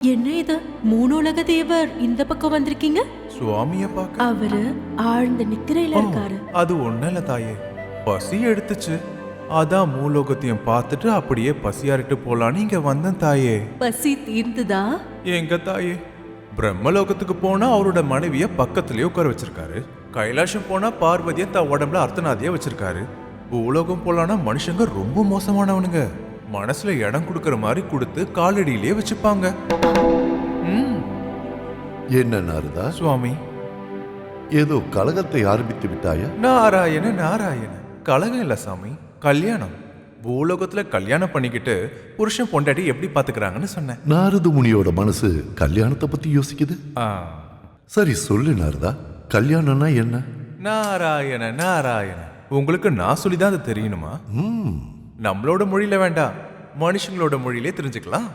என்ன இது? மூணு உலக தேவர் இந்த பக்கம் வந்திருக்கீங்க. சுவாமிய பார்க்க. அவரு ஆழ்ந்த நித்திரையில இருக்காரு. அது ஒண்ணுல தாயே, பசி எடுத்துச்சு. அதான் மூலோகத்தையும் பார்த்துட்டு அப்படியே பசியாரிட்டு போலான்னு இங்க வந்தேன் தாயே. பசி தீர்ந்துதா? எங்க தாயே, பிரம்மலோகத்துக்கு போனா அவரோட மனைவிய பக்கத்திலேயே உட்கார வச்சிருக்காரு. கைலாசம் போனா பார்வதிய தன் உடம்புல அர்த்தநாதியா வச்சிருக்காரு. பூலோகம் போலானா மனுஷங்க ரொம்ப மோசமானவனுங்க. மனசுல இடம் கொடுக்கற மாதிரி கொடுத்து காலடியிலேயே வச்சுப்பாங்க. என்ன நாரதா, சுவாமி, ஏதோ கலகத்தை ஆரம்பித்து விட்டாயா? நாராயண நாராயண, கலகம் இல்ல சாமி, கல்யாணம். பூலோகத்துல கல்யாணம் பண்ணிக்கிட்டு புருஷன் பொண்டாட்டி எப்படி பாத்துக்கிறாங்கன்னு சொன்னேன். நாரத முனியோட மனசு கல்யாணத்தை பத்தி யோசிக்குது. ஆ, சரி சொல்லு நாரதா, கல்யாணம்னா என்ன? நாராயண நாராயண, உங்களுக்கு நான் சொல்லிதான் அது தெரியணுமா? நம்மளோட மொழியில வேண்டாம், மனுஷங்களோட மொழியிலே தெரிஞ்சுக்கலாம்.